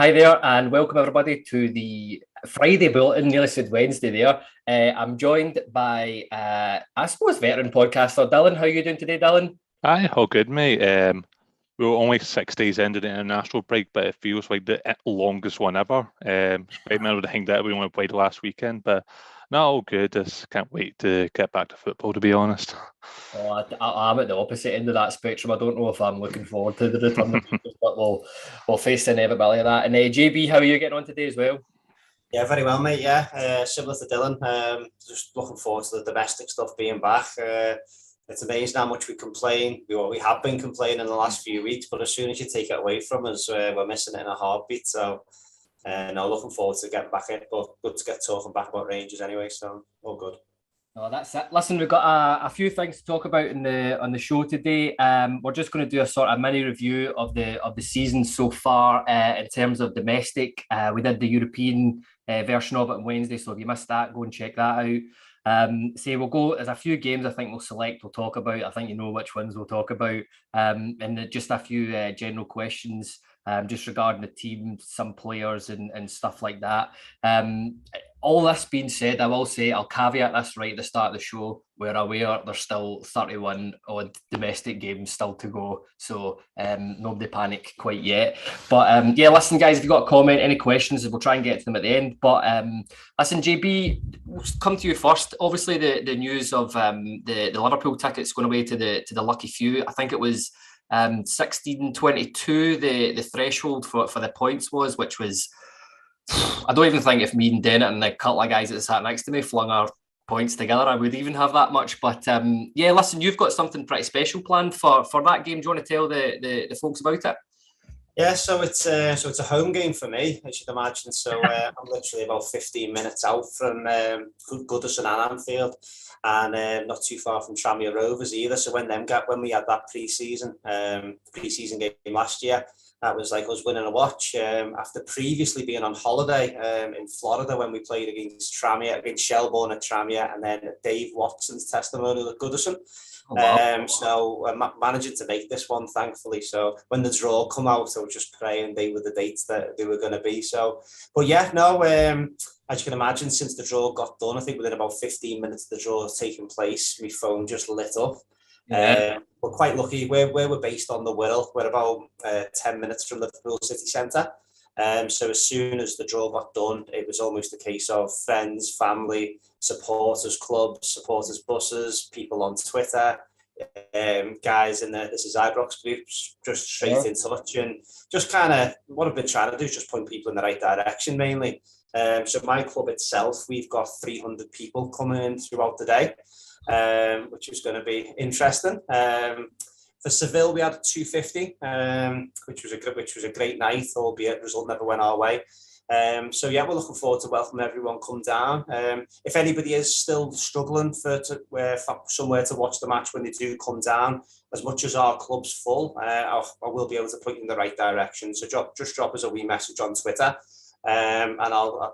Hi there, and welcome everybody to the Friday Bulletin. Nearly said Wednesday there. I'm joined by, I suppose, veteran podcaster Dylan. How are you doing today, Dylan? Aye, all good, mate. We were only 6 days into the international break, but it feels like the longest one ever. It's quite middle of the thing that we only played last weekend, but no, all good. Just can't wait to get back to football, to be honest. Oh, I'm at the opposite end of that spectrum. I don't know if I'm looking forward to the return of games, but we'll face the inevitability of that. And JB, how are you getting on today as well? Yeah, very well, mate. Yeah, similar to Dylan. Just looking forward to the domestic stuff being back. It's amazing how much we complain. We have been complaining in the last few weeks, but as soon as you take it away from us, we're missing it in a heartbeat. So, no, looking forward to getting back in. But good to get talking back about Rangers anyway. So, all good. No, that's it. Listen, we've got a few things to talk about on the show today. We're just going to do a sort of mini review of the season so far in terms of domestic. We did the European version of it on Wednesday, so if you missed that, go and check that out. We'll go. There's a few games I think we'll select. We'll talk about. I think you know which ones we'll talk about. And just a few general questions. Just regarding the team, some players and stuff like that. All this being said, I will say, I'll caveat this right at the start of the show. We're aware there's still 31 odd domestic games still to go. So nobody panic quite yet. But yeah, listen, guys, if you've got a comment, any questions, we'll try and get to them at the end. But listen, JB, we'll come to you first. Obviously, the news of the Liverpool tickets going away to the lucky few. I think it was 16-22 the threshold for the points was, which was, I don't even think if me and Dennett and the couple of guys that sat next to me flung our points together, I would even have that much. But yeah, listen, you've got something pretty special planned for that game. Do you want to tell the folks about it? Yeah, so it's a home game for me, as you'd imagine. So I'm literally about 15 minutes out from Goodison and Anfield, and not too far from Tranmere Rovers either. So when we had that pre-season game last year, that was like us winning a watch. After previously being on holiday in Florida when we played against Shelbourne at Tranmere, and then Dave Watson's testimonial at Goodison. Oh, wow. So I'm managing to make this one, thankfully. So when the draw come out, I was just praying they were the dates that they were going to be. So, but yeah, no, as you can imagine, since the draw got done, I think within about 15 minutes of the draw taking place, my phone just lit up. Yeah. We're quite lucky. Where we're based on the Wirral, we're about 10 minutes from Liverpool city centre. So as soon as the draw got done, it was almost a case of friends, family, supporters clubs, supporters buses, people on Twitter, guys in the This Is Ibrox groups, just straight in touch, and just kind of what I've been trying to do is just point people in the right direction mainly. So my club itself, we've got 300 people coming in throughout the day, which is going to be interesting. For Seville, we had 250, which was a great night, albeit the result never went our way. So yeah, we're looking forward to welcoming everyone come down. If anybody is still struggling for somewhere to watch the match when they do come down, as much as our club's full, I will be able to point you in the right direction. So just drop us a wee message on Twitter, and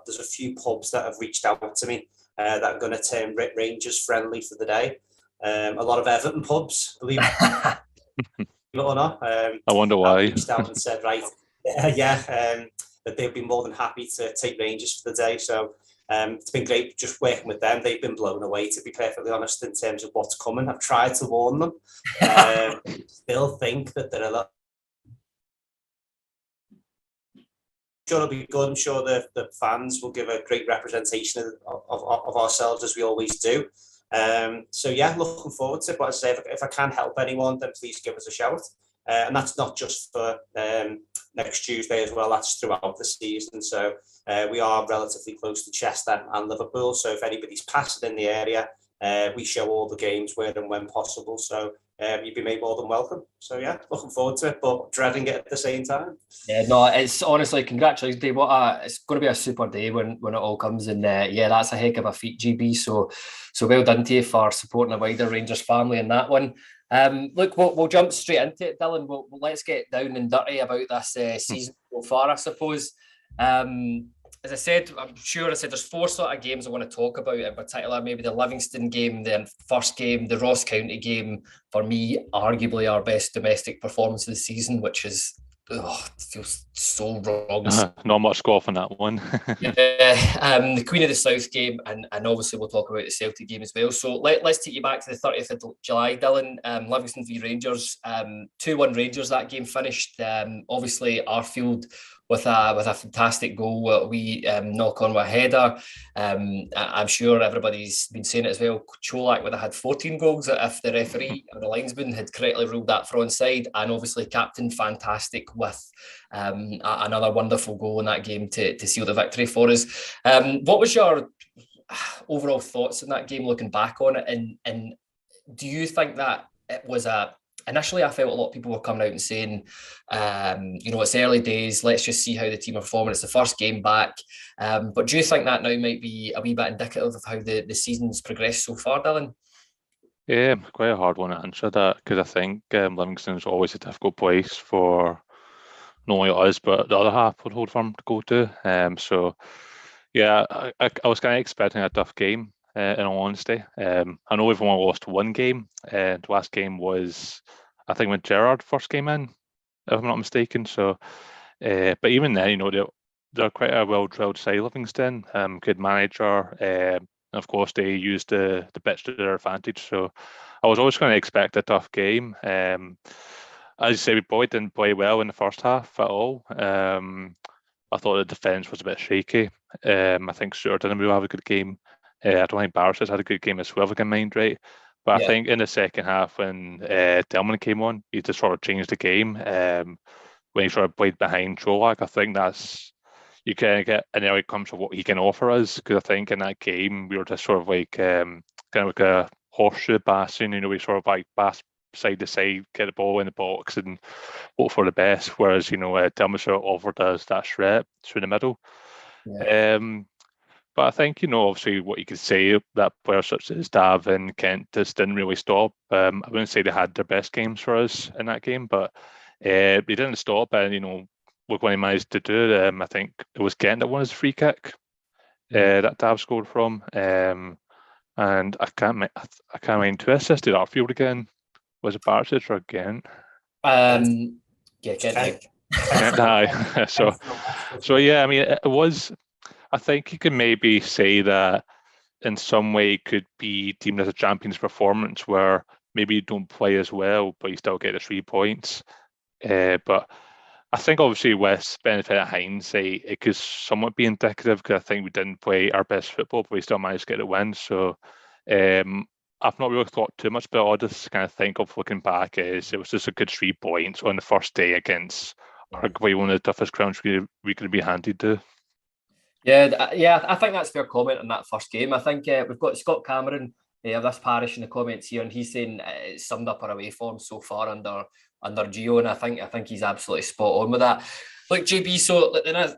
there's a few pubs that have reached out to me that are going to turn Rangers friendly for the day. A lot of Everton pubs, believe it or not. I wonder why. Reached out and said, right, that they'd be more than happy to take Rangers for the day. So it's been great just working with them. They've been blown away, to be perfectly honest, in terms of what's coming. I've tried to warn them. Still think that they're a lot. Sure, it'll be good. I'm sure the fans will give a great representation of ourselves, as we always do. So yeah, looking forward to it. But as I say, if I can help anyone, then please give us a shout. And that's not just for next Tuesday as well, that's throughout the season. So we are relatively close to Chester and Liverpool. So if anybody's passing in the area, we show all the games where and when possible. So you'd be made more than welcome. So yeah, looking forward to it, but dreading it at the same time. Yeah, no, it's honestly, congratulations, Dave. It's going to be a super day when it all comes. And yeah, that's a heck of a feat, GB. So well done to you for supporting a wider Rangers family in that one. Look, we'll jump straight into it, Dylan. Let's get down and dirty about this season so far, I suppose. As I said, there's four sort of games I want to talk about in particular. Maybe the Livingston game, the first game, the Ross County game. For me, arguably our best domestic performance of the season, which is it feels so wrong. Not much score on that one. The Queen of the South game, and obviously we'll talk about the Celtic game as well. So let's take you back to the 30th of July, Dylan. Livingston v Rangers, 2-1 Rangers. That game finished. Obviously Arfield with a fantastic goal. We knock on with a header. I'm sure everybody's been saying it as well. Cholak would have had 14 goals if the referee or the linesman had correctly ruled that for onside. And obviously Captain Fantastic with another wonderful goal in that game to seal the victory for us. What was your overall thoughts on that game, looking back on it? And do you think that it was initially, I felt a lot of people were coming out and saying, it's early days, let's just see how the team are performing. It's the first game back. But do you think that now might be a wee bit indicative of how the season's progressed so far, Dylan? Yeah, quite a hard one to answer that, because I think Livingston's always a difficult place for not only us, but the other half would hold firm to go to. So, yeah, I was kind of expecting a tough game, in all honesty. I know we've only lost one game. The last game was, I think, when Gerrard first came in, if I'm not mistaken. So, but even then, they're quite a well-drilled side, Livingston. Good manager. And of course, they used the pitch to their advantage. So, I was always going to expect a tough game. As you say, we probably didn't play well in the first half at all. I thought the defence was a bit shaky. I think Stewart didn't really have a good game. I don't think Barisic had a good game as well, if I can mind right. But yeah. I think in the second half, when Tillman came on, he just sort of changed the game. When he sort of played behind Cholak, I think you kind of get an early glimpse of what he can offer us. Because I think in that game, we were just sort of like kind of like a horseshoe passing. We sort of like pass side to side, get the ball in the box and hope for the best. Whereas, Tillman sort of offered us that threat through the middle. Yeah. But I think, obviously what you could say, that players such as Dav and Kent just didn't really stop. I wouldn't say they had their best games for us in that game, but they didn't stop. And, look what he managed to do. I think it was Kent that won his free kick that Dav scored from. And I can't mind who assisted Arfield again. Was it Barisic or Kent? Yeah, Kent. Aye. So yeah, I mean, it was. I think you can maybe say that in some way it could be deemed as a champion's performance, where maybe you don't play as well, but you still get the 3 points. But I think obviously with benefit of hindsight, it could somewhat be indicative, because I think we didn't play our best football, but we still managed to get a win. So I've not really thought too much about it. I just kind of think of looking back is it was just a good 3 points on the first day against arguably one of the toughest grounds we could be handed to. Yeah, I think that's a fair comment on that first game. I think we've got Scott Cameron of this parish in the comments here, and he's saying it's summed up our away form so far under Gio, and I think he's absolutely spot on with that. Look, JB, so in a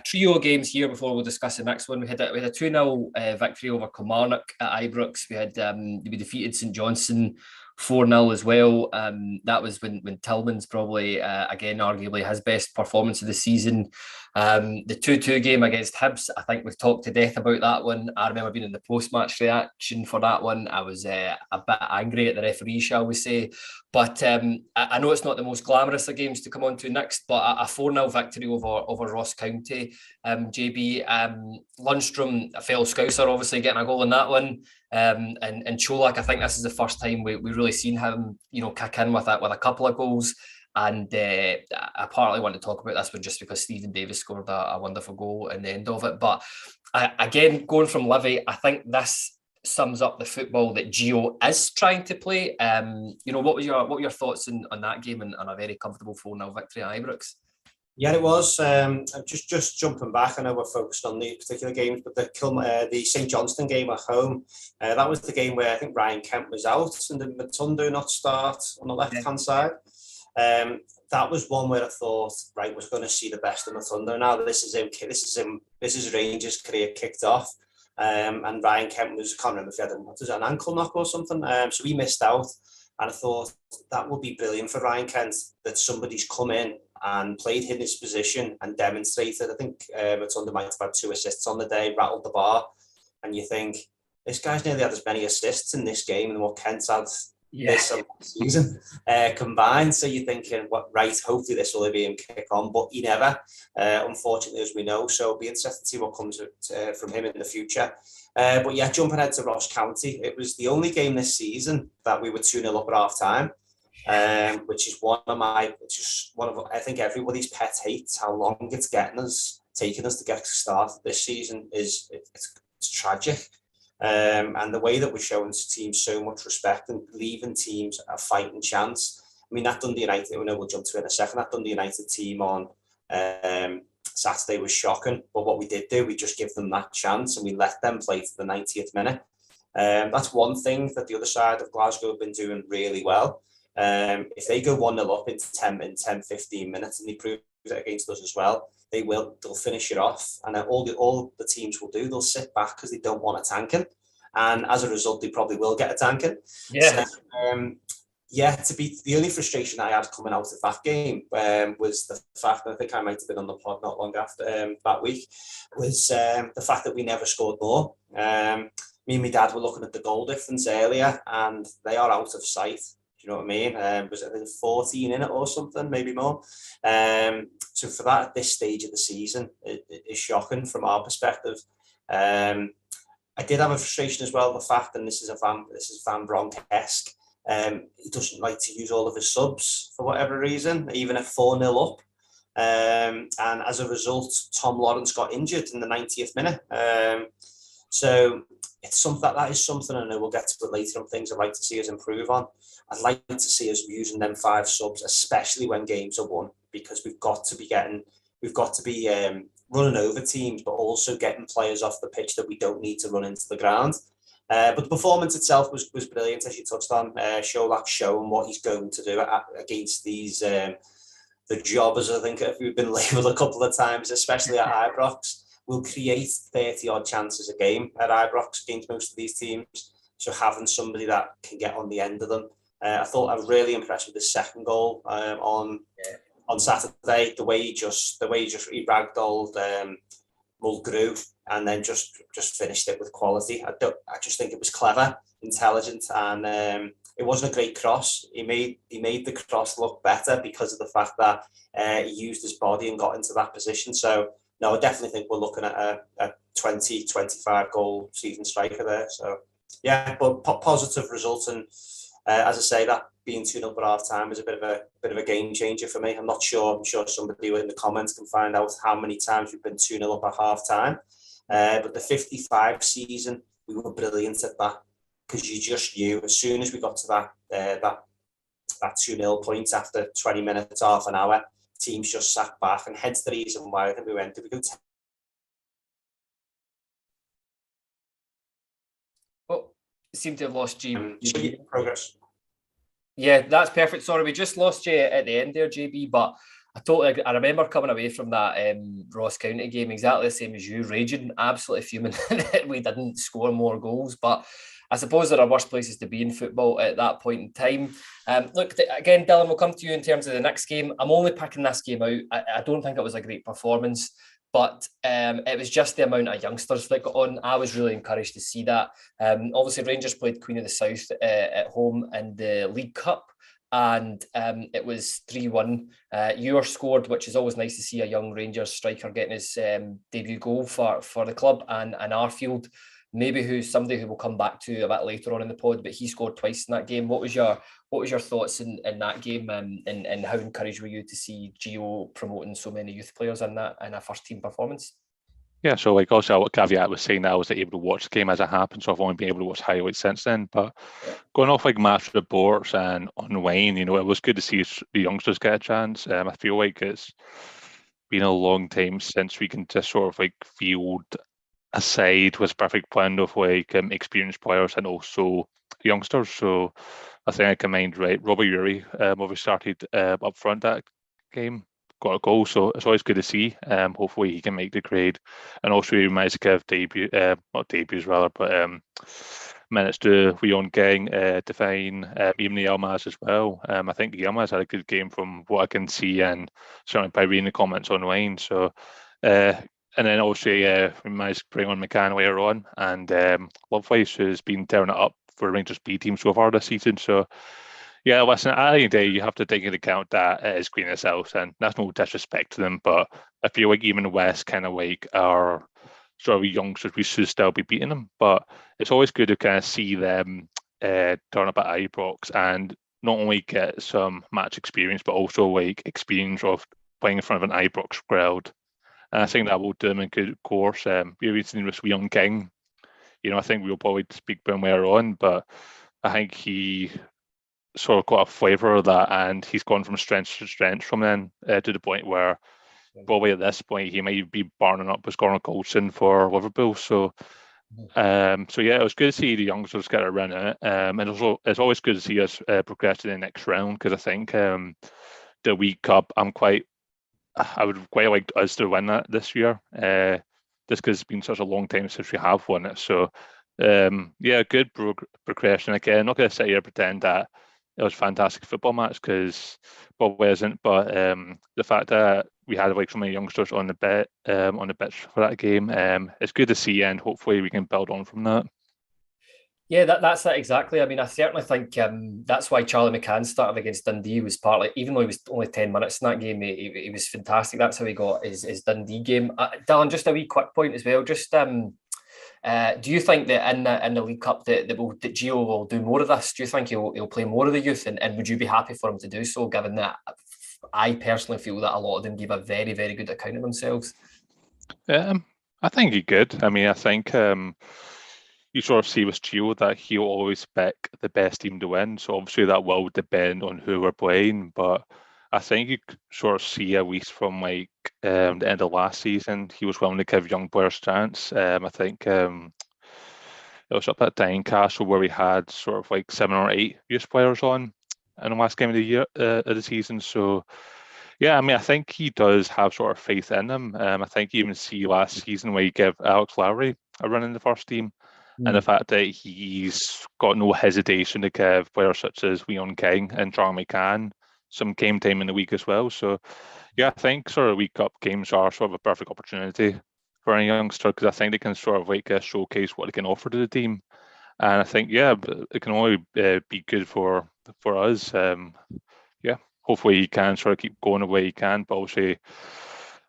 trio of games here before we'll discuss the next one, we had a 2-0 victory over Kilmarnock at Ibrox. We defeated St Johnstone 4-0 as well. That was when Tillman's probably, again, arguably his best performance of the season. The 2-2 game against Hibs, I think we've talked to death about that one. I remember being in the post-match reaction for that one. I was a bit angry at the referee, shall we say. But I know it's not the most glamorous of games to come on to next, but a 4-0 victory over Ross County. JB, Lundstrom, a fellow Scouser, obviously getting a goal in that one. And Cholak, I think this is the first time we really seen him, kick in with a couple of goals. And I partly want to talk about this one just because Stephen Davis scored a wonderful goal in the end of it. But again, going from Livy, I think this sums up the football that Gio is trying to play. What were your thoughts on that game and a very comfortable 4-0 victory at Ibrox? Yeah, it was. Just jumping back, I know we're focused on the particular games, but the St Johnstone game at home, that was the game where I think Ryan Kent was out and did Matondo not start on the left-hand side. That was one where I thought, right, we're going to see the best of Matondo now. This is Rangers' career kicked off. And Ryan Kent I can't remember if he had an ankle knock or something. So he missed out. And I thought that would be brilliant for Ryan Kent, that somebody's come in and played in his position and demonstrated. I think Matondo might have had 2 assists on the day, rattled the bar. And you think, this guy's nearly had as many assists in this game than what Kent's had this season combined. So you're thinking, hopefully this will be him kick on, but he never, unfortunately, as we know. So it'll be interesting to see what comes from him in the future. But yeah, jumping ahead to Ross County, it was the only game this season that we were 2-0 up at half time. Which is I think everybody's pet hates how long it's taking us to get started this season. It's tragic. And the way that we're showing teams so much respect and leaving teams a fighting chance. I mean, that Dundee United, I know we'll jump to it in a second, that Dundee United team on Saturday was shocking. But what we did do, we just give them that chance and we let them play to the 90th minute. That's one thing that the other side of Glasgow have been doing really well. If they go 1-0 up in 10-15 minutes and they prove it against us as well, they'll finish it off, and all the teams will do, they'll sit back because they don't want a tanking, and as a result they probably will get a tanking. To be the only frustration I had coming out of that game was the fact, and I think I might have been on the pod not long after that week, was the fact that we never scored more. Me and my dad were looking at the goal difference earlier and they are out of sight. Do you know what I mean? Was it 14 in it or something, maybe more? So for that, at this stage of the season, it is shocking from our perspective. I did have a frustration as well, the fact, and this is Van Bronk-esque, he doesn't like to use all of his subs for whatever reason, even at 4-0 up. And as a result, Tom Lawrence got injured in the 90th minute. So it's something that is something, I know we'll get to it later on, things I'd like to see us improve on. I'd like to see us using them 5 subs, especially when games are won, because we've got to be running over teams, but also getting players off the pitch that we don't need to run into the ground. But the performance itself was brilliant, as you touched on. Sholak's showing what he's going to do against these the jobbers, I think, we've been labelled a couple of times, especially at Ibrox. We'll create 30-odd chances a game at Ibrox against most of these teams. So having somebody that can get on the end of them. I thought I was really impressed with the second goal on Saturday. The way he ragdolled Mulgrew and then just finished it with quality. I just think it was clever, intelligent, and it wasn't a great cross. He made the cross look better because of the fact that he used his body and got into that position. So no, I definitely think we're looking at a 20-25 goal season striker there. So yeah, but positive result, and as I say, that being 2-0 at half time is a bit of a game changer for me. I'm not sure. I'm sure somebody in the comments can find out how many times we've been 2-0 up at half time. But the 55 season, we were brilliant at that, because you just knew as soon as we got to that 2-0 point after 20 minutes, half an hour, teams just sat back, and hence the reason why I think we went. Did we go? Seem to have lost you. Progress. Yeah, that's perfect. Sorry, we just lost you at the end there, JB. But I remember coming away from that Ross County game exactly the same as you, raging, absolutely fuming that we didn't score more goals. But I suppose there are worse places to be in football at that point in time. Look, again, Dylan, we'll come to you in terms of the next game. I'm only picking this game out. I don't think it was a great performance, but it was just the amount of youngsters that got on. I was really encouraged to see that. Obviously, Rangers played Queen of the South at home in the League Cup, and it was 3-1. Ewer scored, which is always nice to see a young Rangers striker getting his debut goal for the club, and Arfield, maybe who's somebody who we'll come back to a bit later on in the pod, but he scored twice in that game. What was your thoughts in that game, and how encouraged were you to see Gio promoting so many youth players in a first team performance? Yeah, so like also what caveat was saying that I was able to watch the game as it happened, so I've only been able to watch highlights since then. But going off like match reports and online, it was good to see the youngsters get a chance. I feel like it's been a long time since we can just sort of like field a side with perfect blend of like experienced players and also youngsters. So I think I can mind right. Robbie Uri, we started up front that game, got a goal, so it's always good to see. Hopefully he can make the grade, and also he reminds to give minutes to Leon Gang, Define, even Yilmaz as well. I think Yilmaz had a good game from what I can see, and certainly by reading the comments online. So and then also we managed to bring on McCann later on, and Lovelace, who's been tearing it up for Rangers B team so far this season. So yeah, listen, at the end of the day, you have to take into account that it is Queen of the South, and that's no disrespect to them, but I feel like even the West kind of like our sort of youngsters, we should still be beating them. But it's always good to kind of see them turn up at Ibrox and not only get some match experience, but also like experience of playing in front of an Ibrox crowd. And I think that will do them a good course. We've seen with Young King, I think we'll probably speak about him later on, but I think he sort of got a flavour of that, and he's gone from strength to strength from then to the point where probably at this point he might be barning up with Connor Goldson for Liverpool. So yeah, it was good to see the youngsters get a run in it, and also it's always good to see us progress to the next round, because I think the League Cup, I would quite like us to win that this year, just because it's been such a long time since we have won it. So yeah, good progression. Again, I'm not going to sit here and pretend that it was a fantastic football match, because probably isn't, but the fact that we had like so many youngsters on the pitch for that game, it's good to see, and hopefully we can build on from that. Yeah, that's it exactly. I mean, I certainly think that's why Charlie McCann started against Dundee, was partly, even though he was only 10 minutes in that game, he was fantastic. That's how he got his Dundee game. Dylan, just a wee quick point as well. Just do you think that in the League Cup that Gio will do more of this? Do you think he'll play more of the youth, and would you be happy for him to do so, given that I personally feel that a lot of them give a very, very good account of themselves? I think he could. I mean, I think you sort of see with Gio that he'll always pick the best team to win. So obviously that will depend on who we're playing, but I think you sort of see, at least from like the end of last season, he was willing to give young players a chance. I think it was up at Tynecastle where we had sort of like 7 or 8 youth players on in the last game of the year of the season. So yeah, I mean, I think he does have sort of faith in him. I think you even see last season where he gave Alex Lowry a run in the first team. And the fact that he's got no hesitation to give players such as Leon King and Charlie McCann some game time in the week as well. So, yeah, I think sort of League Cup games are sort of a perfect opportunity for a youngster, because I think they can sort of like showcase what they can offer to the team. And I think, yeah, it can only be good for us. Yeah, hopefully he can sort of keep going the way he can, but obviously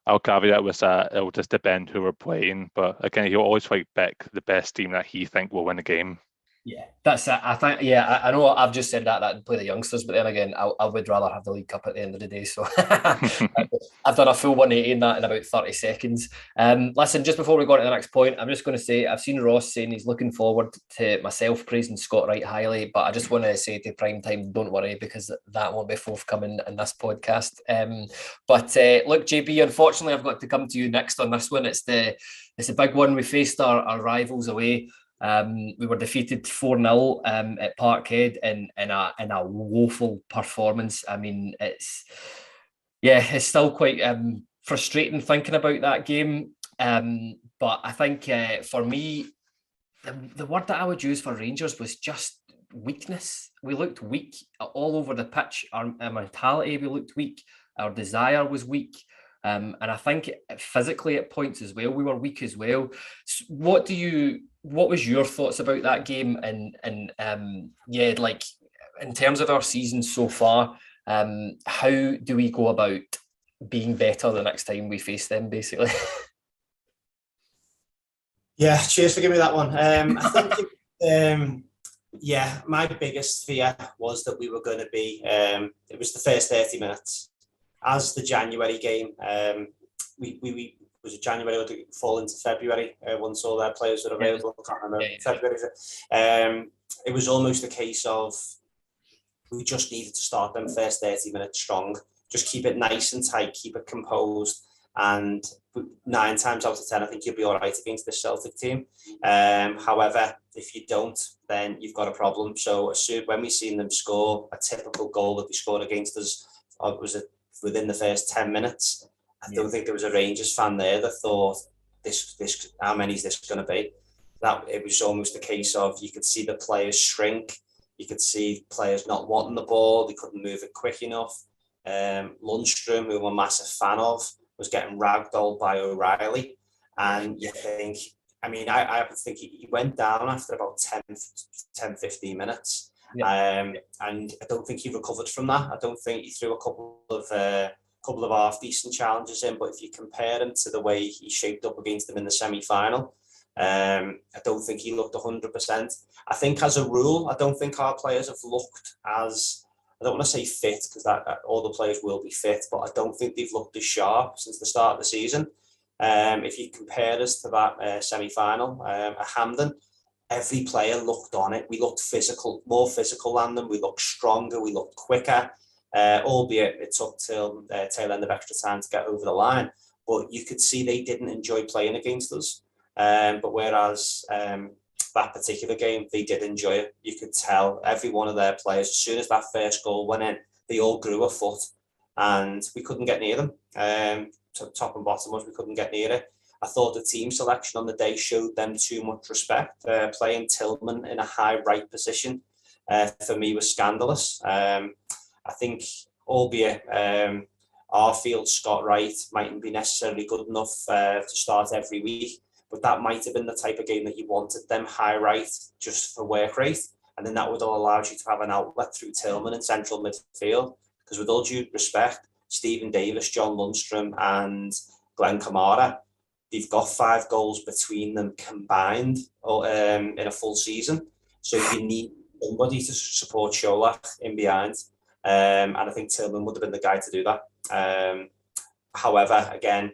I'll caveat with that it'll just depend who we're playing. But again, he'll always fight back the best team that he think will win the game. Yeah, that's it. I think, yeah, I know I've just said that play the youngsters, but then again, I would rather have the League Cup at the end of the day. So I've done a full 180 in that in about 30 seconds. Listen, just before we go on to the next point, I'm just going to say I've seen Ross saying he's looking forward to myself praising Scott Wright highly, but I just want to say to Prime Time, don't worry, because that won't be forthcoming in this podcast. But look, JB, unfortunately, I've got to come to you next on this one. It's a big one. We faced our rivals away. We were defeated 4-0 at Parkhead in a woeful performance. I mean, it's still quite frustrating thinking about that game. But I think for me, the word that I would use for Rangers was just weakness. We looked weak all over the pitch. Our mentality, we looked weak. Our desire was weak. And I think physically at points as well, we were weak as well. So what was your thoughts about that game? And like in terms of our season so far, how do we go about being better the next time we face them, basically? Yeah, cheers for giving me that one. I think, my biggest fear was that we were going to be, it was the first 30 minutes. As the January game, we was it January or did it fall into February once all their players were available? I can't remember. February. It was almost a case of we just needed to start them first 30 minutes strong. Just keep it nice and tight, keep it composed, and 9 times out of 10, I think you'll be all right against the Celtic team. However, if you don't, then you've got a problem. So when we seen them score a typical goal that they scored against us, was it within the first 10 minutes? I don't think there was a Rangers fan there that thought, this how many is this going to be? That it was almost a case of you could see the players shrink. You could see players not wanting the ball. They couldn't move it quick enough. Lundstrom, who I'm a massive fan of, was getting ragdolled by O'Reilly. And you think, I mean, I think he went down after about 10, 15 minutes. And I don't think he recovered from that. I don't think he threw a couple of half decent challenges in, but if you compare him to the way he shaped up against them in the semi-final, I don't think he looked 100%. I think as a rule, I don't think our players have looked as, I don't want to say fit, because that all the players will be fit, but I don't think they've looked as sharp since the start of the season. If you compare us to that semi-final at Hampden, every player looked on it. We looked physical, more physical than them. We looked stronger. We looked quicker, albeit it took till tail end of extra time to get over the line. But you could see they didn't enjoy playing against us. But whereas that particular game, they did enjoy it. You could tell every one of their players, as soon as that first goal went in, they all grew a foot, and we couldn't get near them. Top and bottom was we couldn't get near it. I thought the team selection on the day showed them too much respect. Playing Tillman in a high right position for me was scandalous. I think, albeit Arfield, Scott Wright mightn't be necessarily good enough to start every week, but that might have been the type of game that you wanted them, high right, just for work rate. And then that would all allow you to have an outlet through Tillman in central midfield. Because with all due respect, Stephen Davis, John Lundstrom and Glenn Kamara, they've got 5 goals between them combined in a full season. So you need somebody to support Sholak in behind. And I think Tillman would have been the guy to do that. However, again,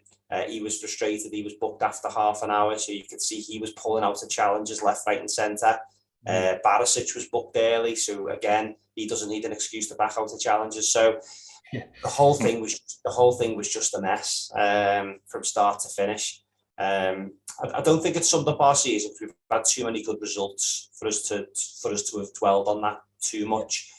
he was frustrated. He was booked after half an hour, so you could see he was pulling out of challenges left, right and centre. Barisic was booked early, so again, he doesn't need an excuse to back out of challenges. So the whole thing was just a mess from start to finish. I don't think it's summed up our season. We've had too many good results for us to have dwelled on that too much.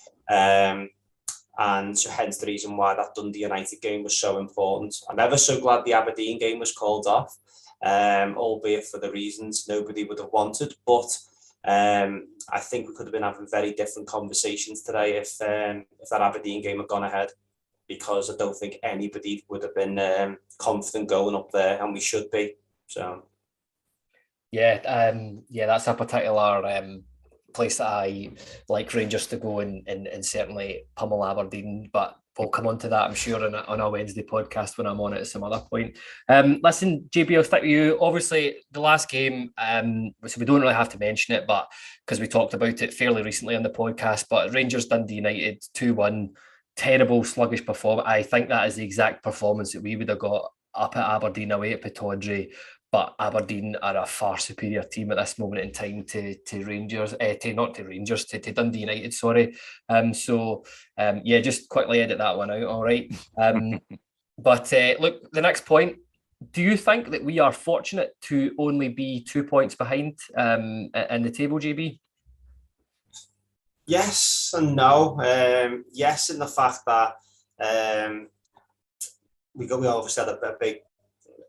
And so hence the reason why that Dundee United game was so important. I'm ever so glad the Aberdeen game was called off, albeit for the reasons nobody would have wanted. But I think we could have been having very different conversations today if that Aberdeen game had gone ahead, because I don't think anybody would have been confident going up there, and we should be. So, that's a particular place that I like Rangers to go and certainly pummel Aberdeen, but we'll come on to that, I'm sure, on our Wednesday podcast when I'm on it at some other point. Listen, JB, I'll stick with you. Obviously, the last game, so we don't really have to mention it, but because we talked about it fairly recently on the podcast, but Rangers Dundee United 2-1, terrible, sluggish performance. I think that is the exact performance that we would have got up at Aberdeen away at Pittodrie. But Aberdeen are a far superior team at this moment in time to Rangers, to Dundee United, sorry. Just quickly edit that one out, all right? But look, the next point, do you think that we are fortunate to only be 2 points behind in the table, JB? Yes and no. Yes, in the fact that we obviously had a big...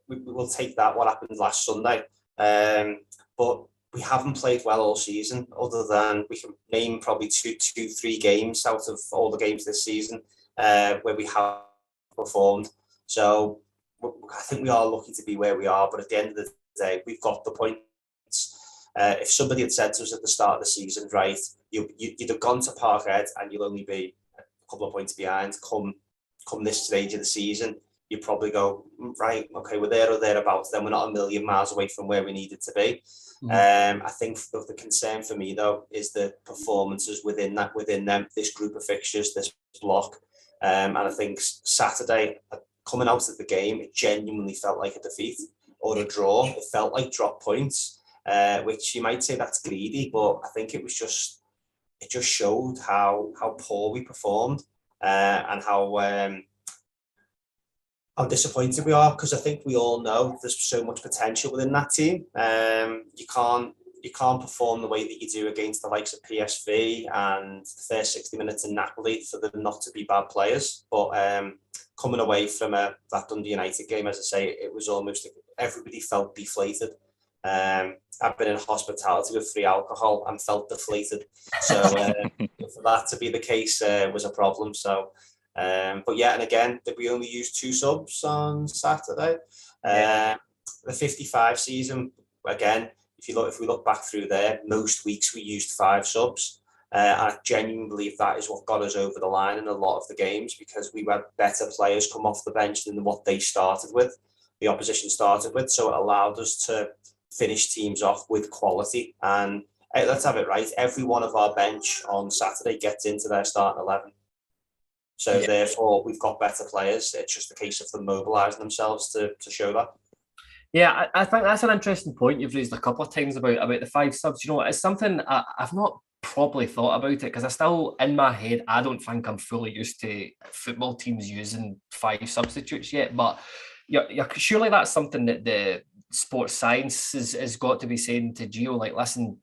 We will take that, what happened last Sunday. But we haven't played well all season, other than we can name probably 3 games out of all the games this season where we have performed. So I think we are lucky to be where we are, but at the end of the day, we've got the points. If somebody had said to us at the start of the season, right, you'd have gone to Parkhead and you'll only be a couple of points behind come this stage of the season, you probably go, right, okay, we're there or thereabouts, then we're not a million miles away from where we needed to be. I think the concern for me, though, is the performances within them, this group of fixtures, this block. And I think Saturday, coming out of the game, it genuinely felt like a defeat or a draw. It felt like drop points, which you might say that's greedy, but I think it just showed how poor we performed and how disappointed we are, because I think we all know there's so much potential within that team. You can't perform the way that you do against the likes of PSV and the first 60 minutes in Napoli for them not to be bad players. But coming away from that Dundee United game, as I say, it was almost everybody felt deflated. I've been in hospitality with free alcohol and felt deflated. So for that to be the case was a problem. So. But yeah, and again, did we only use 2 subs on Saturday? The 55 season, again, if we look back through there, most weeks we used 5 subs. I genuinely believe that is what got us over the line in a lot of the games, because we had better players come off the bench than what the opposition started with. So it allowed us to finish teams off with quality. And let's have it right, every one of our bench on Saturday gets into their starting 11. So therefore, we've got better players. It's just a case of them mobilising themselves to show that. Yeah, I think that's an interesting point you've raised a couple of times about the 5 subs. You know, it's something I've not properly thought about it, because I still, in my head, I don't think I'm fully used to football teams using 5 substitutes yet. But surely that's something that the sports science has got to be saying to Gio, like, listen,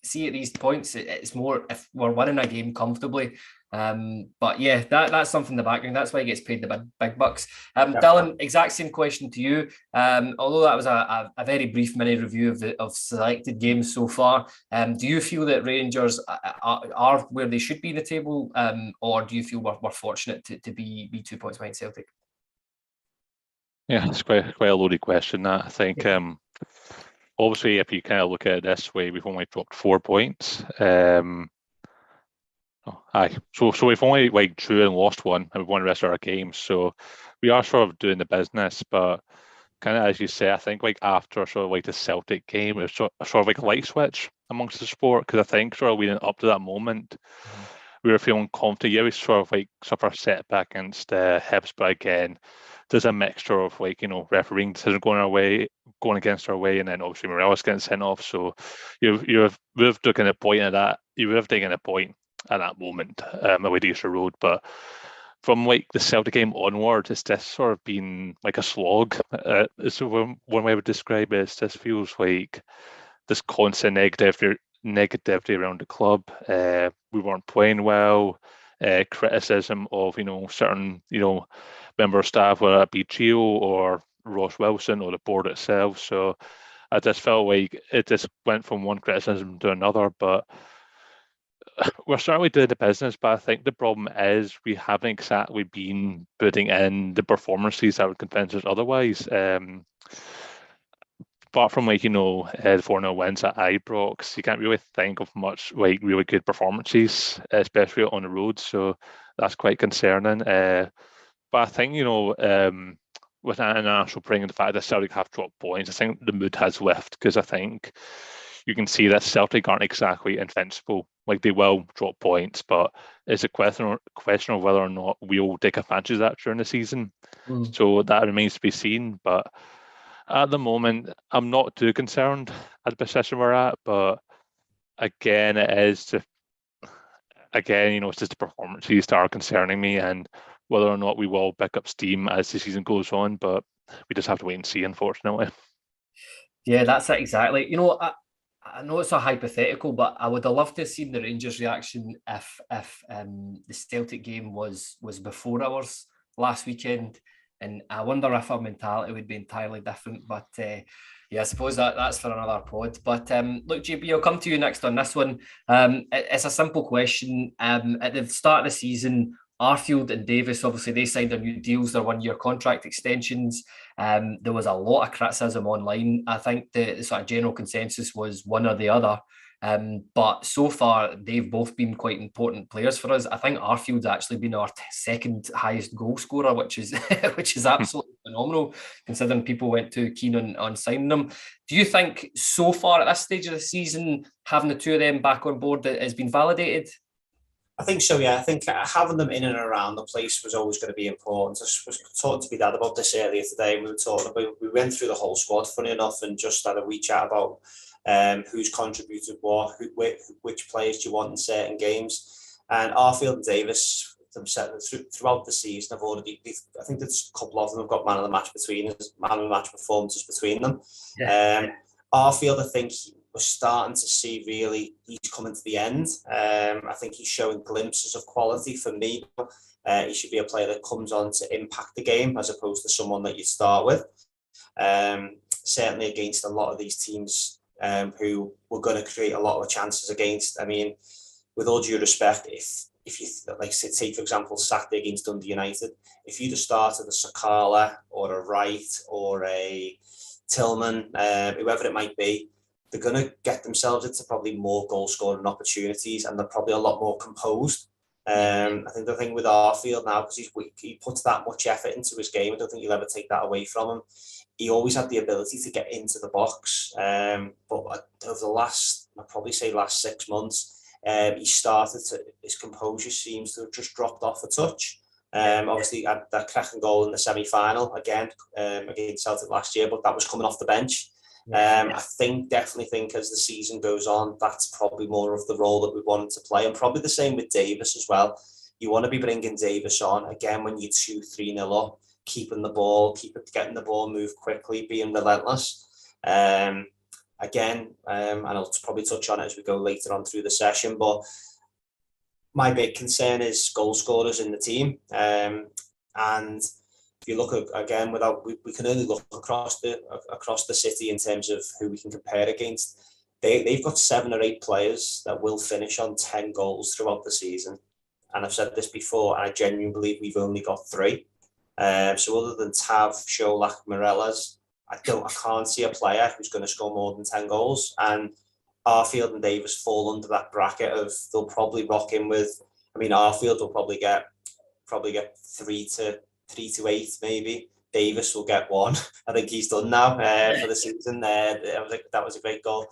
see at these points, it's more if we're winning a game comfortably. But yeah, that's something in the background. That's why he gets paid the big bucks. Dylan, exact same question to you. Although that was a very brief mini review of selected games so far, do you feel that Rangers are where they should be in the table, or do you feel we're fortunate to be 2 points behind Celtic? Yeah, it's quite a loaded question, that. I think obviously, if you kind of look at it this way, we've only dropped 4 points. So we've only drew and lost 1, and we've won the rest of our games. So we are sort of doing the business, but kind of as you say, I think after sort of the Celtic game, it was sort of a light switch amongst the sport, because I think sort of leading up to that moment, we were feeling confident. Yeah, we sort of suffer a setback against Hibs, but again, there's a mixture of refereeing decisions going against our way, and then obviously Morelos getting sent off. So you would have taken a point at that. You would have taken a point at that moment away to Easter Road, but from the Celtic game onward, it's just sort of been like a slog. So one way I would describe it is this feels like this constant negativity around the club. We weren't playing well. Criticism of certain member of staff, whether it be Gio or Ross Wilson or the board itself. So I just felt like it just went from one criticism to another. But we're certainly doing the business, but I think the problem is we haven't exactly been putting in the performances that would convince us otherwise. Apart from the 4-0 wins at Ibrox, you can't really think of much really good performances, especially on the road. So that's quite concerning. But I think with an international bring in the fact that Celtic have dropped points, I think the mood has lifted, because I think you can see that Celtic aren't exactly invincible. They will drop points, but it's a question of whether or not we'll take advantage of that during the season. So that remains to be seen. But at the moment, I'm not too concerned at the position we're at. But again, it's just the performances that are concerning me, and whether or not we will pick up steam as the season goes on. But we just have to wait and see, unfortunately. Yeah, that's it exactly. I know it's a hypothetical, but I would have loved to have seen the Rangers' reaction if the Celtic game was before ours last weekend, and I wonder if our mentality would be entirely different. But I suppose that's for another pod. But look, JB, I'll come to you next on this one. It's a simple question. At the start of the season, Arfield and Davis, obviously, they signed their new deals, their 1-year contract extensions. There was a lot of criticism online. I think the sort of general consensus was one or the other. But so far, they've both been quite important players for us. I think Arfield's actually been our second highest goal scorer, which is absolutely phenomenal, considering people went too keen on signing them. Do you think so far at this stage of the season, having the two of them back on board has been validated? I think so, yeah. I think having them in and around the place was always going to be important. I was talking to my dad about this earlier today. We went through the whole squad, funny enough, and just had a wee chat about who's contributed what, which players do you want in certain games. And Arfield and Davis themselves throughout the season have already, I think there's a couple of them have got man of the match performances between them. Yeah. Arfield, I think, we're starting to see really he's coming to the end. I think he's showing glimpses of quality for me. He should be a player that comes on to impact the game as opposed to someone that you start with. Certainly against a lot of these teams who we're going to create a lot of chances against. I mean, with all due respect, if you say for example Saturday against Dundee United, if you'd have started a Sakala or a Wright or a Tillman, whoever it might be, they're going to get themselves into probably more goal scoring opportunities, and they're probably a lot more composed. I think the thing with Arfield now, because he puts that much effort into his game, I don't think you'll ever take that away from him. He always had the ability to get into the box, but over the last 6 months, his composure seems to have just dropped off a touch. Obviously, had that cracking goal in the semi-final again against Celtic last year, but that was coming off the bench. I definitely think as the season goes on, that's probably more of the role that we wanted to play, and probably the same with Davis as well. You want to be bringing Davis on again when you're 2-3-0 up, keeping the ball, getting the ball, move quickly, being relentless. And I'll probably touch on it as we go later on through the session, but my big concern is goal scorers in the team. And if you look again, we can only look across the city in terms of who we can compare against. They've got 7 or 8 players that will finish on 10 goals throughout the season. And I've said this before, I genuinely believe we've only got 3. So other than Tav, Sholak, Morelos, I can't see a player who's going to score more than 10 goals. And Arfield and Davis fall under that bracket of they'll probably rock in with. I mean, Arfield will probably get 3 to 8 maybe. Davis will get 1. I think he's done now for the season. That was a great goal.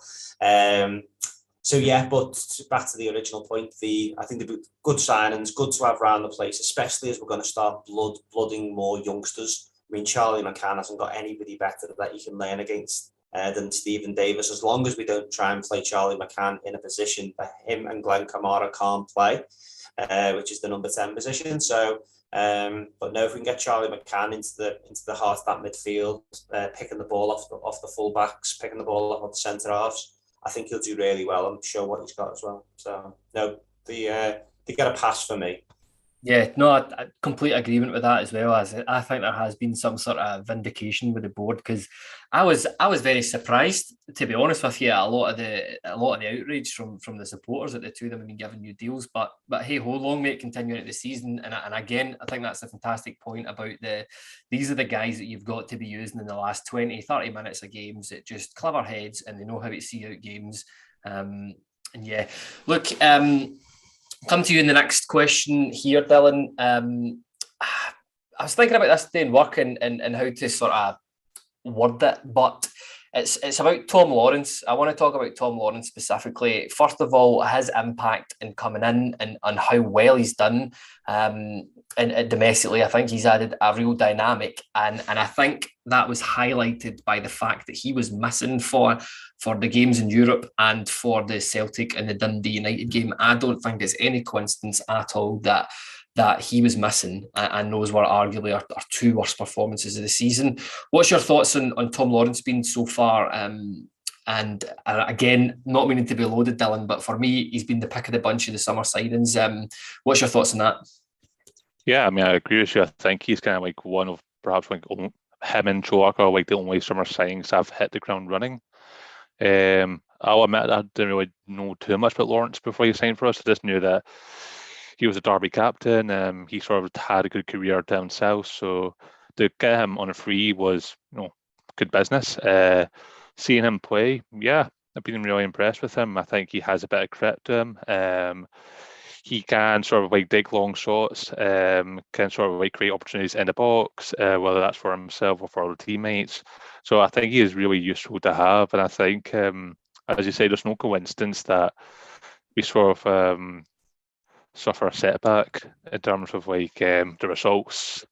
So yeah, but back to the original point, I think they'd be good signings, good to have around the place, especially as we're going to start blooding more youngsters. I mean, Charlie McCann hasn't got anybody better that you can learn against than Stephen Davis, as long as we don't try and play Charlie McCann in a position that him and Glenn Kamara can't play, which is the number 10 position. So, but no, if we can get Charlie McCann into the heart of that midfield, picking the ball off the full backs, picking the ball off the centre halves, I think he'll do really well and show what he's got as well. So no, they get a pass for me. Yeah, no, I complete agreement with that as well. As I think there has been some sort of vindication with the board, because I was very surprised, to be honest with you, a lot of the outrage from the supporters that the two of them have been given new deals. But hey ho, long may it continue into the season. And again, I think that's a fantastic point about these are the guys that you've got to be using in the last 20, 30 minutes of games. It just clever heads and they know how to see out games. And yeah, look. Come to you in the next question here, Dylan. I was thinking about this day in work and how to sort of word it, but it's about Tom Lawrence. I want to talk about Tom Lawrence specifically. First of all, his impact in coming in and how well he's done. And domestically, I think he's added a real dynamic, and I think that was highlighted by the fact that he was missing for the games in Europe and for the Celtic and the Dundee United game. I don't think it's any coincidence at all that he was missing, and those were arguably our 2 worst performances of the season. What's your thoughts on Tom Lawrence been so far? And again, not meaning to be loaded, Dylan, but for me, he's been the pick of the bunch of the summer signings. What's your thoughts on that? Yeah, I mean, I agree with you. I think he's kind of like one of perhaps like him and Joak are like the only summer signings have hit the ground running. I'll admit I didn't really know too much about Lawrence before he signed for us. I just knew that he was a Derby captain. He sort of had a good career down south, so to get him on a free was, good business. Seeing him play, yeah, I've been really impressed with him. I think he has a bit of credit to him. He can sort of like dig long shots, can sort of like create opportunities in the box, whether that's for himself or for other teammates. So I think he is really useful to have. And I think, as you say, there's no coincidence that we sort of suffer a setback in terms of like the results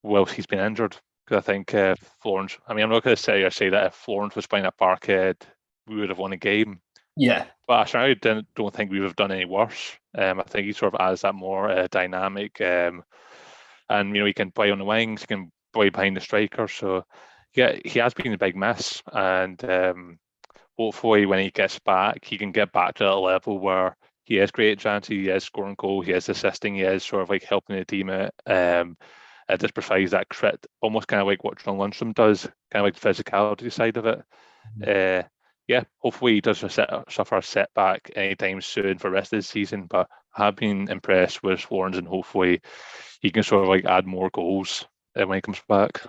whilst he's been injured. Because I think Florence, I mean, I'm not going to say that if Florence was playing at Parkhead, we would have won a game. Yeah. But I don't think we would have done any worse. I think he sort of adds that more dynamic. And, he can play on the wings, he can play behind the striker. So, yeah, he has been a big miss. And hopefully when he gets back, he can get back to that level where he is great chance, he is scoring goals, he is assisting, he is sort of like helping the team out. It just provides that crit, almost kind of like what John Lundstram does, kind of like the physicality side of it. Yeah, hopefully he doesn't suffer a setback anytime soon for the rest of the season, but I have been impressed with Lawrence and hopefully he can sort of like add more goals when he comes back.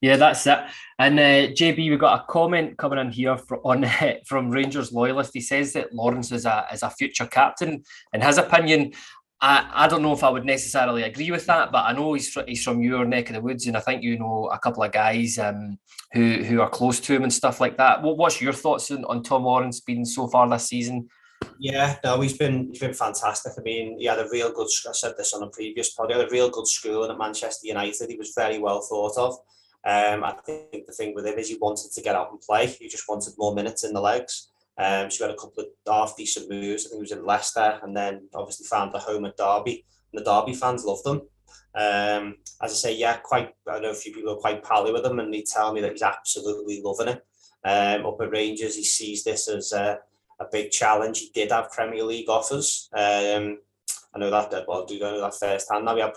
Yeah, that's it. And JB, we got a comment coming in here from Rangers loyalist. He says that Lawrence is a future captain. In his opinion, I don't know if I would necessarily agree with that, but I know he's from your neck of the woods, and I think you know a couple of guys who are close to him and stuff like that. What's your thoughts on Tom Lawrence been so far this season? Yeah, no, he's been fantastic. I mean, he had a real good. I said this on a previous pod. He had a real good schooling at Manchester United. He was very well thought of. I think the thing with him is he wanted to get out and play. He just wanted more minutes in the legs. So he had a couple of half decent moves. I think he was in Leicester, and then obviously found a home at Derby. And the Derby fans loved him. As I say, yeah, I know a few people are quite pally with him, and they tell me that he's absolutely loving it. Up at Rangers, he sees this as a big challenge. He did have Premier League offers. I know that, well, I do know that firsthand. Now we have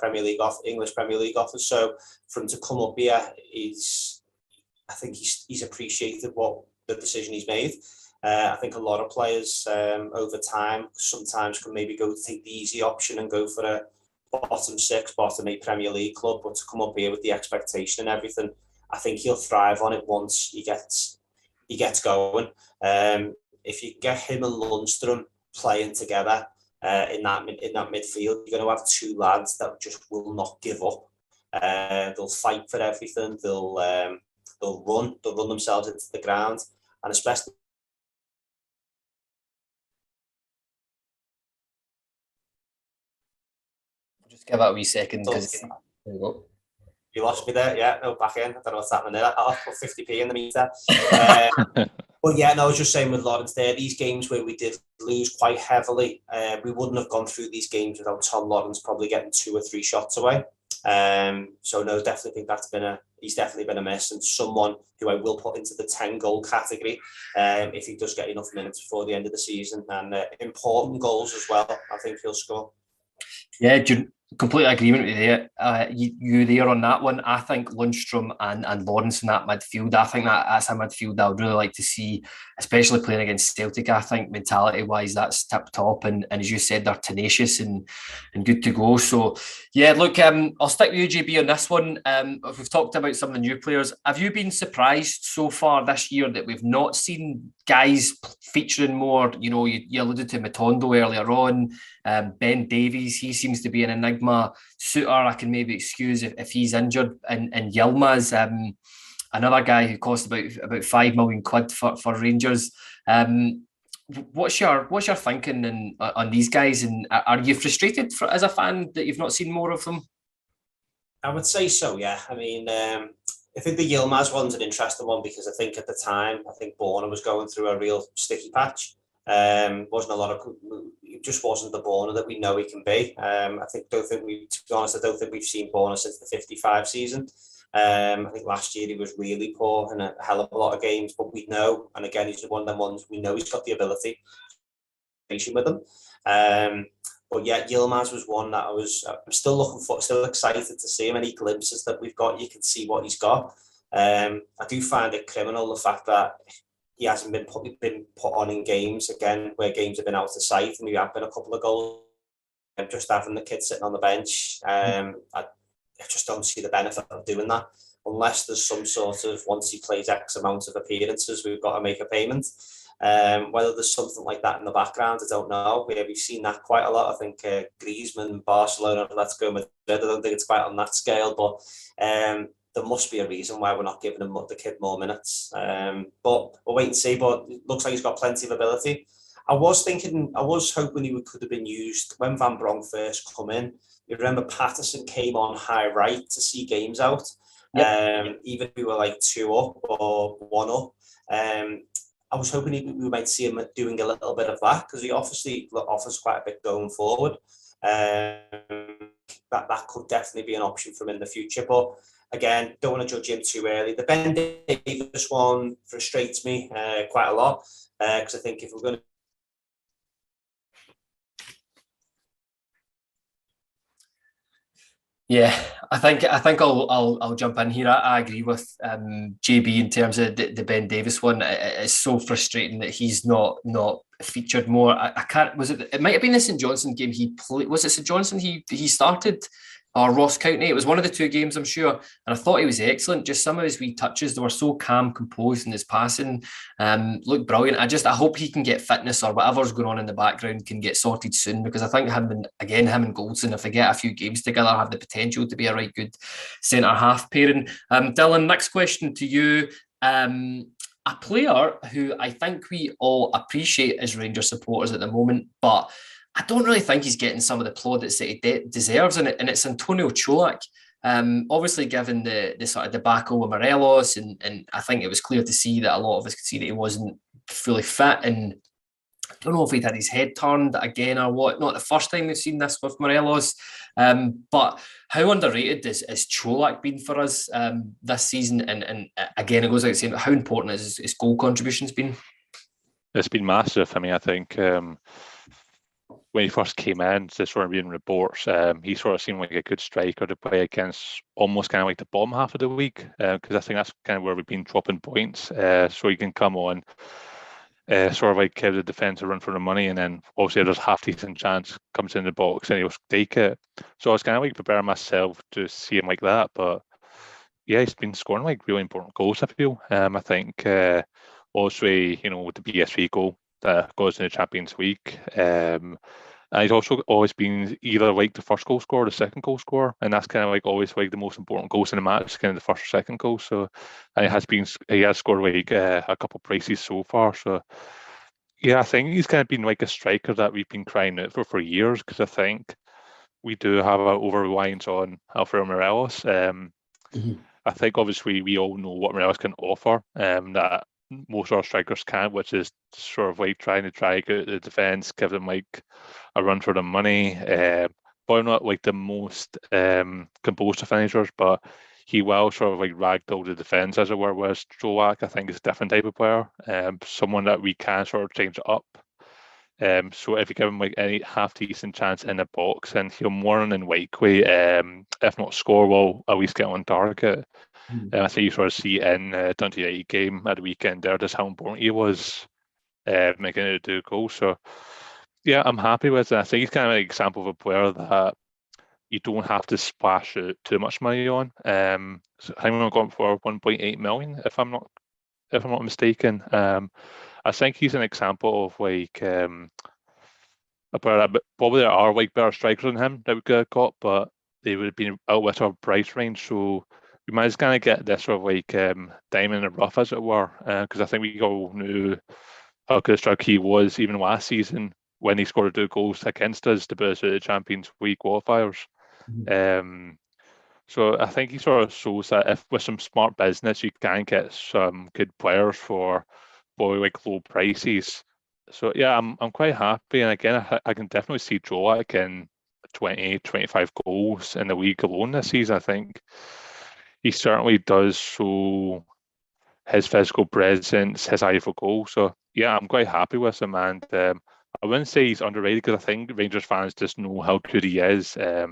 English Premier League offers. So for him to come up here, I think he's appreciated what the decision he's made. I think a lot of players over time sometimes can maybe go take the easy option and go for a bottom 6, bottom 8 Premier League club, but to come up here with the expectation and everything, I think he'll thrive on it once he gets going. If you get him and Lundstrom playing together in that midfield, you're going to have two lads that just will not give up. They'll fight for everything. They'll run themselves into the ground, and especially. Just give that a wee second. There you go. You lost me there. Yeah, no, back in. I don't know what's happening there. I'll put 50p in the meter. But yeah, no, I was just saying with Lawrence there, these games where we did lose quite heavily, we wouldn't have gone through these games without Tom Lawrence probably getting 2 or 3 shots away. So no, definitely think he's definitely been a miss, and someone who I will put into the 10 goal category if he does get enough minutes before the end of the season, and important goals as well. I think he'll score. Yeah, complete agreement with you there on that one. I think Lundstrom and Lawrence in that midfield, I think that's a midfield I would really like to see, especially playing against Celtic. I think mentality-wise, that's tip top, and as you said, they're tenacious and good to go. So, yeah, look, I'll stick with you, JB, on this one. If we've talked about some of the new players, have you been surprised so far this year that we've not seen guys featuring more? You know, you alluded to Matondo earlier on. Ben Davies, he seems to be an enigma. Suter, I can maybe excuse if he's injured. And Yilmaz, another guy who cost about 5 million quid for Rangers. What's your thinking on these guys? And are you frustrated as a fan that you've not seen more of them? I would say so, yeah. I mean, I think the Yilmaz one's an interesting one because I think at the time, Borna was going through a real sticky patch. Wasn't a lot of, it just wasn't the Borna that we know he can be. To be honest, I don't think we've seen Borna since the 55 season. I think last year he was really poor in a hell of a lot of games, but we know, and again, he's one of them ones we know he's got the ability with him. But yeah, Yilmaz was one that I'm still excited to see him. Any glimpses that we've got, you can see what he's got. I do find it criminal, the fact that he hasn't been put on in games, again, where games have been out of sight, and we have been a couple of goals. And just having the kid sitting on the bench, I just don't see the benefit of doing that, unless there's some sort of, once he plays X amount of appearances, we've got to make a payment. Whether there's something like that in the background, I don't know. We've seen that quite a lot. I think Griezmann, Barcelona, let's go Madrid. I don't think it's quite on that scale, but there must be a reason why we're not giving him the kid more minutes. But we'll wait and see. But it looks like he's got plenty of ability. I was hoping he could have been used when Van Bronk first come in. You remember Patterson came on high right to see games out. Yep. Even if we were like 2 up or 1 up. I was hoping we might see him doing a little bit of that, because he obviously offers quite a bit going forward. That could definitely be an option for him in the future. But again, don't want to judge him too early. The Ben Davies one frustrates me quite a lot, because I think if we're going to... Yeah, I think I'll jump in here. I agree with JB in terms of the Ben Davies one. It's so frustrating that he's not featured more. I can't. Was it? It might have been the St Johnstone game he played. Was it St Johnstone he started? or Ross County. It was one of the two games, I'm sure. And I thought he was excellent. Just some of his wee touches, they were so calm, composed in his passing. Looked brilliant. I hope he can get fitness or whatever's going on in the background can get sorted soon, because I think him and Goldson, if they get a few games together, have the potential to be a right good centre-half pairing. Dylan, next question to you. A player who I think we all appreciate as Rangers supporters at the moment, but I don't really think he's getting some of the plaudits that he deserves, and it's Antonio Čolak. Obviously, given the sort of debacle with Morelos, and I think it was clear to see that a lot of us could see that he wasn't fully fit, and I don't know if he'd had his head turned again or what. Not the first time we've seen this with Morelos, but how underrated has Čolak been for us this season? And again, it goes without saying, how important has his goal contributions been? It's been massive. I mean, I think when he first came in, just sort of reading reports, he sort of seemed like a good striker to play against, almost kind of like the bottom half of the league, because I think that's kind of where we've been dropping points. So he can come on, sort of like give the defence a run for the money, and then obviously there's half decent chance comes in the box and he'll take it. So I was kind of like preparing myself to see him like that, but yeah, he's been scoring like really important goals, I feel. I think also, you know, with the PSV goal that goes in the Champions League. And he's also always been either like the first goal scorer or the second goal scorer, and that's kind of like always like the most important goals in the match, kind of the first or second goal. So, and he has scored like a couple of braces so far. So, yeah, I think he's kind of been like a striker that we've been crying out for years, because I think we do have an over reliance on Alfredo Morelos. I think obviously we all know what Morelos can offer, that most of our strikers can't, which is sort of like trying to drag out the defence, give them like a run for the money. Probably not like the most composed of finishers, but he will sort of like ragdoll the defence, as it were. Whereas Čolak, I think, is a different type of player, someone that we can sort of change up. So if you give him like any half decent chance in the box, and he'll more than likely, if not score, will at least get on target. I think you sort of see in the Dundee United game at the weekend there just how important he was making it a goal. So yeah, I'm happy with it. I think he's kind of an example of a player that you don't have to splash out too much money on. So I think we're going for 1.8 million, if I'm not mistaken. I think he's an example of like a player that probably there are like better strikers than him that we could have got, but they would have been out with our price range. So we might just kind of get this sort of like diamond in the rough, as it were, because I think we all knew how good a striker he was even last season when he scored 2 goals against us to put us at the Champions League qualifiers. So I think he sort of shows that if with some smart business you can get some good players for probably like low prices. So yeah, I'm quite happy, and again I can definitely see Čolak in 20-25 goals in the league alone this season. I think he certainly does show his physical presence, his eye for goal. So yeah, I'm quite happy with him, and I wouldn't say he's underrated, because I think Rangers fans just know how good he is. But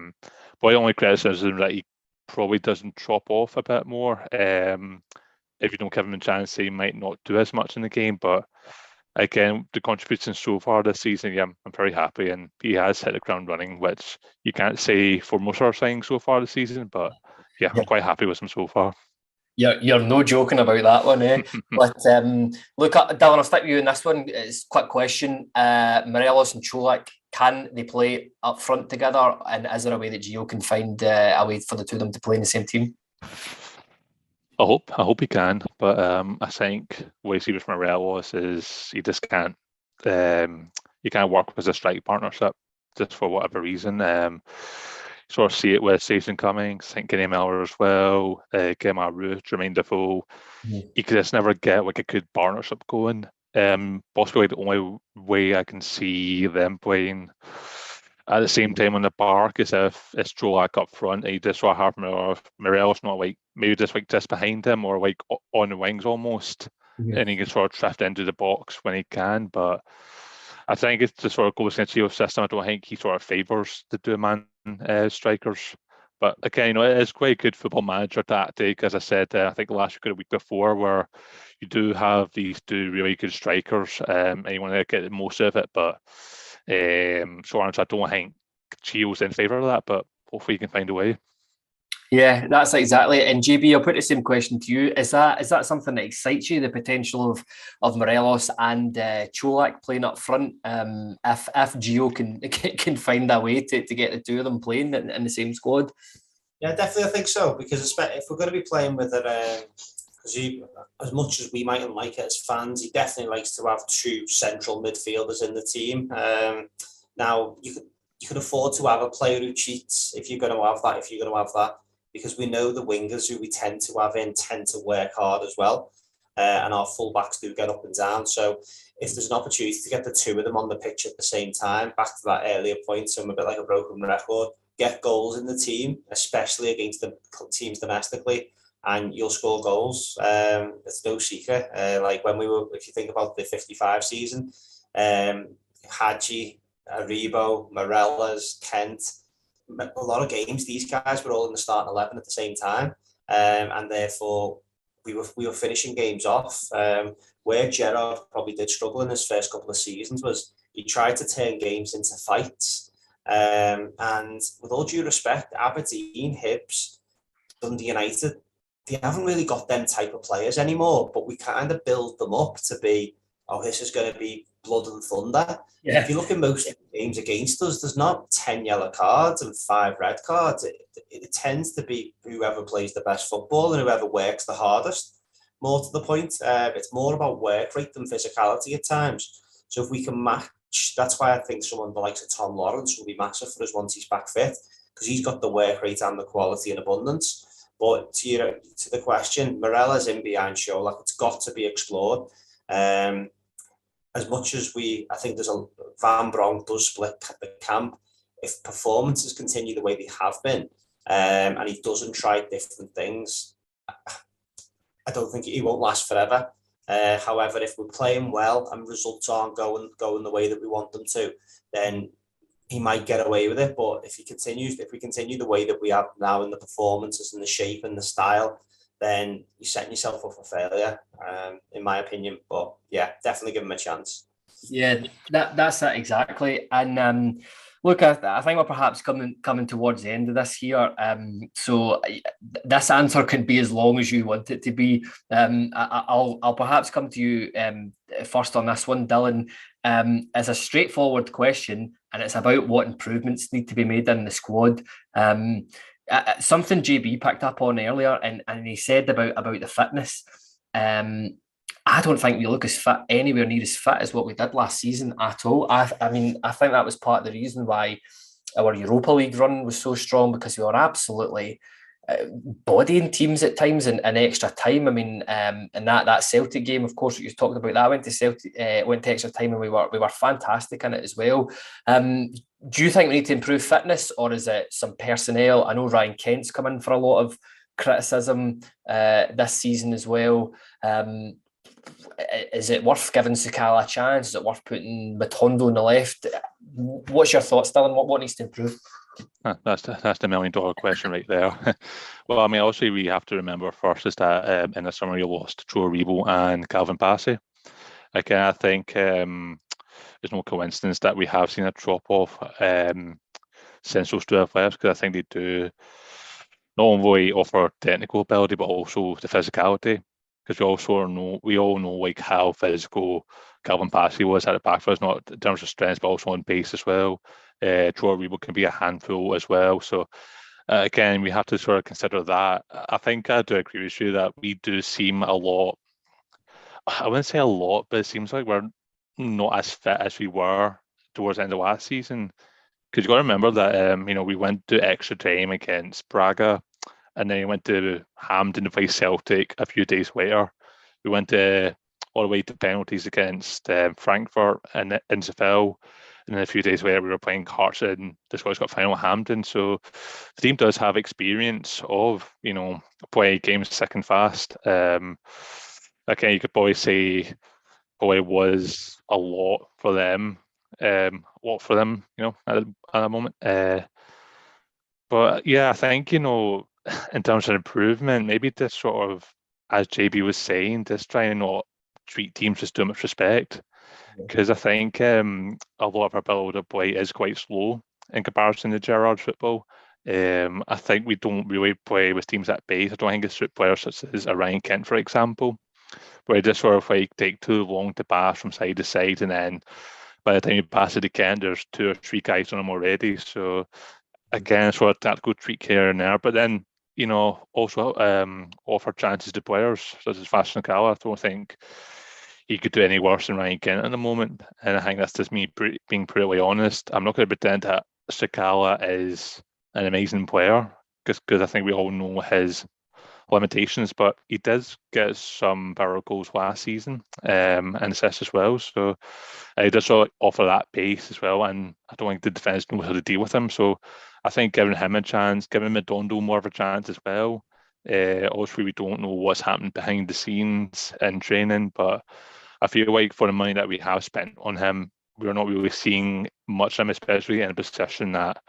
the only criticism that he probably doesn't drop off a bit more. If you don't give him a chance, he might not do as much in the game. But again, the contributions so far this season, yeah, I'm very happy, and he has hit the ground running, which you can't say for most of our signings so far this season. But yeah, I'm quite happy with him so far. You're no joking about that one, eh? But look, Dylan, I'll stick with you in this one. It's a quick question. Morelos and Čolak, can they play up front together? And is there a way that Gio can find a way for the two of them to play in the same team? I hope he can, but I think what you see with Morelos is he just can't. He can't work with a strike partnership just for whatever reason. Sort of see it with Jason Cummings, I think Kenny Miller as well, Kemar Root, Jermaine Defoe. You could just never get like a good partnership going. Possibly the only way I can see them playing at the same time on the park is if it's Čolak up front and you just sort of have Morelos not like maybe just like just behind him or like on the wings almost, and he can sort of drift into the box when he can. But I think it's just sort of goes against Gio's system. I don't think he sort of favours the two-man strikers. But again, you know, it is quite a good football manager tactic, as I said, I think last week or the week before, where you do have these 2 really good strikers, and you want to get the most of it. But so I don't think Gio's in favour of that. But hopefully he can find a way. Yeah, that's exactly it. And JB, I'll put the same question to you. Is that something that excites you, the potential of Morelos and Cholak playing up front? If Gio can find a way to get the two of them playing in the same squad? Yeah, definitely, I think so. Because if we're going to be playing with it, because as much as we mightn't like it as fans, he definitely likes to have two central midfielders in the team. Now you can afford to have a player who cheats if you're going to have that. Because we know the wingers who we tend to have in tend to work hard as well. And our fullbacks do get up and down. So if there's an opportunity to get the two of them on the pitch at the same time, back to that earlier point, so I'm a bit like a broken record, get goals in the team, especially against the teams domestically, and you'll score goals. It's no secret. Like when if you think about the 55 season, Hadji, Aribo, Morelos, Kent, a lot of games, these guys were all in the starting 11 at the same time, and therefore we were finishing games off. Where Gerrard probably did struggle in his first couple of seasons was he tried to turn games into fights. And with all due respect, Aberdeen, Hibs, Dundee United, they haven't really got them type of players anymore, but we kind of build them up to be, oh, this is going to be blood and thunder. Yeah. If you look at most games against us, there's not 10 yellow cards and 5 red cards. It tends to be whoever plays the best football and whoever works the hardest. More to the point, it's more about work rate than physicality at times. So if we can match, that's why I think someone like Tom Lawrence will be massive for us once he's back fit, because he's got the work rate and the quality and abundance. But to the question, Morelos in behind Cholak, it's got to be explored. As much as I think there's Van Bronk does split the camp. If performances continue the way they have been, and he doesn't try different things, I don't think he won't last forever. However, if we're playing well and results aren't going the way that we want them to, then he might get away with it. But if we continue the way that we have now in the performances and the shape and the style, then you're setting yourself up for failure, in my opinion. But yeah, definitely give him a chance. Yeah, that's it exactly. And look, I think we're perhaps coming towards the end of this here. So this answer could be as long as you want it to be. I'll perhaps come to you first on this one, Dylan. It's a straightforward question, and it's about what improvements need to be made in the squad. Something JB picked up on earlier, and he said about the fitness. I don't think we look anywhere near as fit as what we did last season at all. I mean, I think that was part of the reason why our Europa League run was so strong, because we were absolutely bodying teams at times in extra time. I mean, and that Celtic game, of course, you talked about that, went to extra time, and we were fantastic in it as well. Do you think we need to improve fitness, or is it some personnel? I know Ryan Kent's come in for a lot of criticism this season as well. Is it worth giving Sakala a chance? Is it worth putting Matondo on the left? What's your thoughts, Dylan? What needs to improve? That's the $1 million question right there. Well, I mean, obviously we have to remember first is that in the summer you lost Joe Aribo and Calvin Bassey. Again, I think there's no coincidence that we have seen a drop off since those two have left, because I think they do not only offer technical ability but also the physicality. Because we all know like how physical Calvin Bassey was at the back for us, not in terms of strength, but also on pace as well. Joe Aribo can be a handful as well. So again, we have to sort of consider that. I think I do agree with you that we do seem a lot, I wouldn't say a lot, but it seems like we're not as fit as we were towards the end of last season. Because you've got to remember that we went to extra time against Braga, and then we went to Hampden to play Celtic a few days later. We went all the way to penalties against Frankfurt and in Seville. And then a few days later, we were playing Hearts in the Scottish Cup final at Hampden. So the team does have experience of, playing games thick and fast. Again, you could probably say probably was a lot for them. At the moment. But yeah, I think, in terms of improvement, maybe this sort of, as JB was saying, just try and not treat teams with too much respect. Because I think a lot of our build of play is quite slow in comparison to Gerrard's football. I think we don't really play with teams at base. I don't think it's suit players such as a Ryan Kent, for example, where they just sort of like take too long to pass from side to side, and then by the time you pass it to Kent, there's 2 or 3 guys on him already. So again, sort of tactical tweak here and there, but then also offer chances to players such as Fashion Sakala. I don't think he could do any worse than Ryan Kent at the moment, and I think that's just me being brutally honest. I'm not going to pretend that Sakala is an amazing player because I think we all know his limitations, but he does get some power goals last season and assists as well. So he does sort of offer that pace as well, and I don't think the defence knows how to deal with him. So I think giving him a chance, giving Madondo more of a chance as well. Obviously, we don't know what's happened behind the scenes in training, but I feel like for the money that we have spent on him, we're not really seeing much of him, especially in a position that,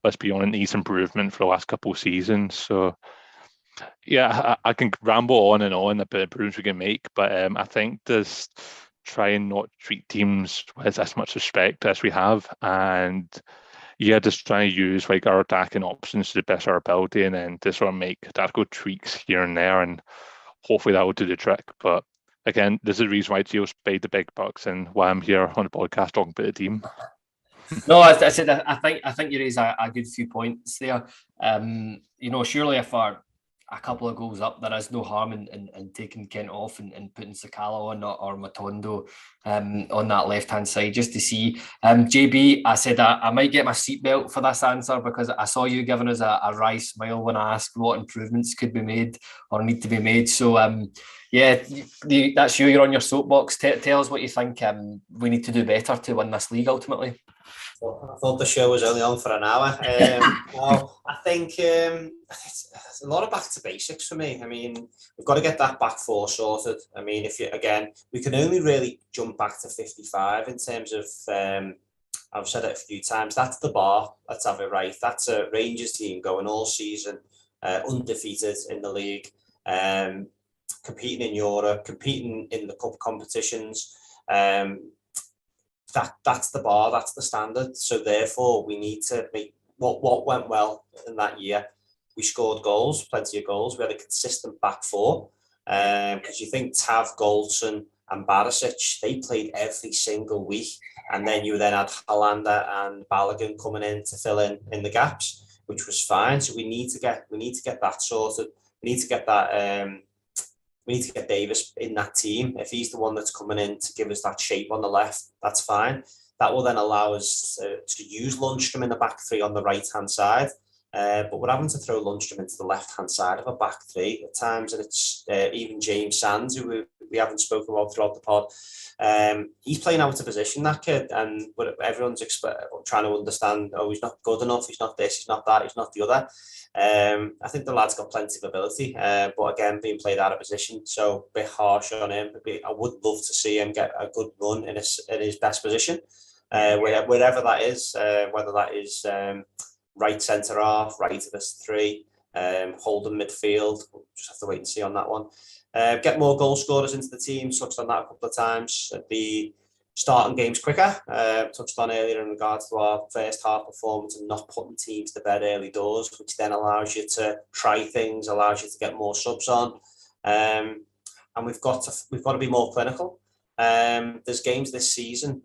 let's be honest, needs improvement for the last couple of seasons. So yeah, I can ramble on and on about improvements we can make, but I think just try and not treat teams with as much respect as we have, and just try to use like our attacking options to the best of our ability, and then just sort of make tactical tweaks here and there, and hopefully that will do the trick. But again, this is the reason why Gio's paid the big bucks and why I'm here on the podcast talking about the team. No, I think you raise a good few points there. Surely if a couple of goals up, there is no harm in taking Kent off and putting Sakala on or Matondo on that left-hand side just to see. JB, I said I might get my seatbelt for this answer because I saw you giving us a wry smile when I asked what improvements could be made or need to be made. So, that's you. You're on your soapbox. Tell us what you think we need to do better to win this league ultimately. I thought the show was only on for an hour. I think it's a lot of back to basics for me. I mean, we've got to get that back four sorted. I mean, we can only really jump back to 55 in terms of, I've said it a few times, that's the bar. Let's have it right. That's a Rangers team going all season, undefeated in the league, competing in Europe, competing in the cup competitions. That's the bar, that's the standard. So therefore, we need to make what went well in that year. We scored goals, plenty of goals. We had a consistent back four. Because you think Tav, Goldson and Barisic, they played every single week. And then you then had Hollander and Balogun coming in to fill in the gaps, which was fine. So we need to get that sorted. We need to get that we need to get Davis in that team. If he's the one that's coming in to give us that shape on the left, that's fine. That will then allow us to use Lundstrom in the back three on the right-hand side. But we're having to throw Lundstrom into the left-hand side of a back three at times. And it's even James Sands, who we haven't spoken about throughout the pod. He's playing out of position, that kid. And everyone's trying to understand, he's not good enough, he's not this, he's not that, he's not the other. I think the lad's got plenty of ability, but again, being played out of position, so a bit harsh on him. I would love to see him get a good run in his best position, wherever that is, whether that is right centre half, right of us three, holding midfield. We'll just have to wait and see on that one. Get more goal scorers into the team. Touched on that a couple of times. The starting games quicker. Touched on earlier in regards to our first half performance and not putting teams to bed early doors, which then allows you to try things, allows you to get more subs on, and we've got to be more clinical. There's games this season.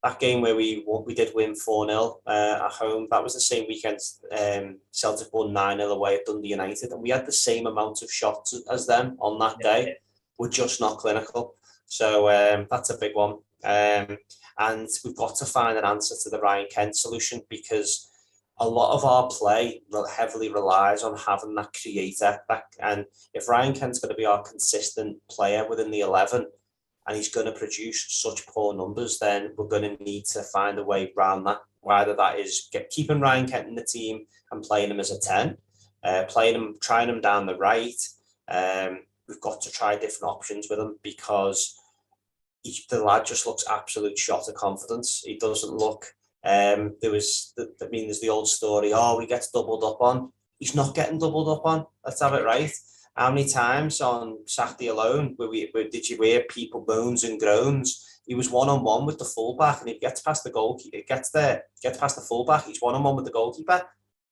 That game where we did win 4-0 at home, that was the same weekend. Celtic won 9-0 away at Dundee United, and we had the same amount of shots as them on that day. We're just not clinical. So that's a big one. And we've got to find an answer to the Ryan Kent solution, because a lot of our play heavily relies on having that creator. And if Ryan Kent's going to be our consistent player within the 11 and he's going to produce such poor numbers, then we're going to need to find a way around that. Whether that is keeping Ryan Kent in the team and playing him as a 10, trying him down the right. We've got to try different options with him, because the lad just looks absolute shot of confidence. He doesn't look. There's the old story. He gets doubled up on. He's not getting doubled up on. Let's have it right. How many times on Saturday alone did you hear people moans and groans? He was one-on-one with the fullback, and he gets past the goalkeeper. Gets past the fullback. He's one-on-one with the goalkeeper.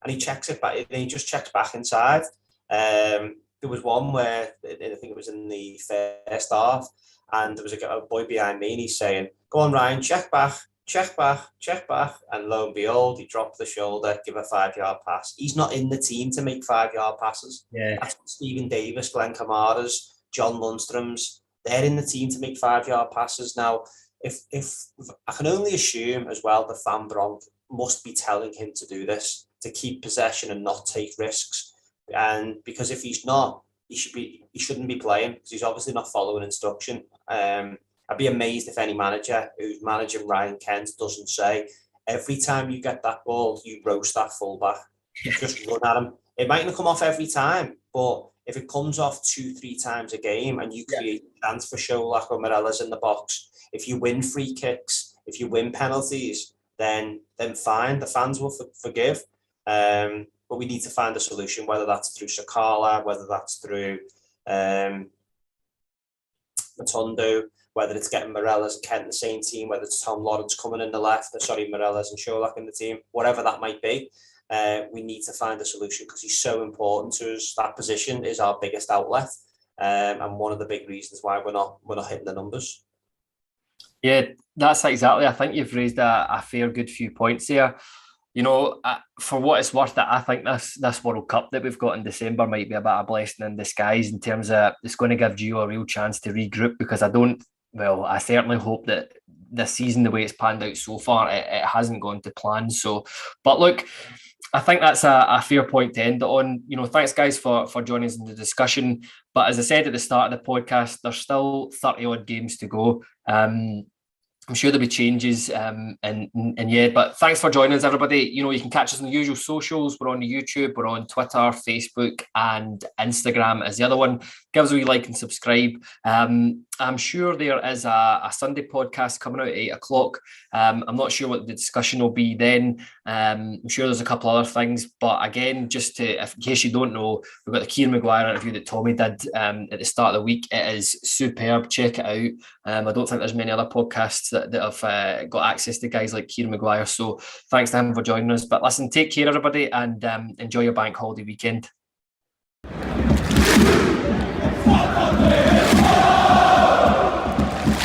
and he checks it back, and he just checks back inside. There was one where I think it was in the first half, and there was a boy behind me, and he's saying, "Go on, Ryan, check back, check back, check back." And lo and behold, he dropped the shoulder, give a 5-yard pass. He's not in the team to make 5-yard passes. Yeah. That's Stephen Davis, Glenn Kamara's, John Lundstrom's. They're in the team to make 5-yard passes. Now, if I can only assume as well, the Van Bronk must be telling him to do this, to keep possession and not take risks. And because if he's not, he shouldn't be playing, because he's obviously not following instruction. I'd be amazed if any manager who's managing Ryan Kent doesn't say, every time you get that ball, you roast that fullback. Just run at him. It might not come off every time, but if it comes off 2-3 times a game and you create a chance for Colak or Morelos in the box, if you win free kicks, if you win penalties, then fine, the fans will forgive. But we need to find a solution, whether that's through Sakala, whether that's through Matondo, whether it's getting Morelos and Kent in the same team, whether it's Tom Lawrence coming in the left, Morelos and Colak in the team, whatever that might be. We need to find a solution, because he's so important to us. That position is our biggest outlet, and one of the big reasons why we're not hitting the numbers. Yeah, that's exactly. I think you've raised a fair good few points here. You know, for what it's worth, I think this World Cup that we've got in December might be a bit of a blessing in disguise, in terms of it's going to give Gio a real chance to regroup, because I certainly hope that this season, the way it's panned out so far, it hasn't gone to plan. So, but look, I think that's a fair point to end it on. You know, thanks guys for joining us in the discussion. But as I said at the start of the podcast, there's still 30 odd games to go. I'm sure there'll be changes, and yeah, but thanks for joining us, everybody. You know, you can catch us on the usual socials. We're on the YouTube, we're on Twitter, Facebook, and Instagram as the other one. Give us a wee like and subscribe. I'm sure there is a Sunday podcast coming out at 8 o'clock. I'm not sure what the discussion will be then. I'm sure there's a couple other things, but again, just in case you don't know, we've got the Kieran Maguire interview that Tommy did at the start of the week. It is superb. Check it out. I don't think there's many other podcasts that have got access to guys like Kieran Maguire. So thanks to him for joining us. But listen, take care, everybody, and enjoy your bank holiday weekend.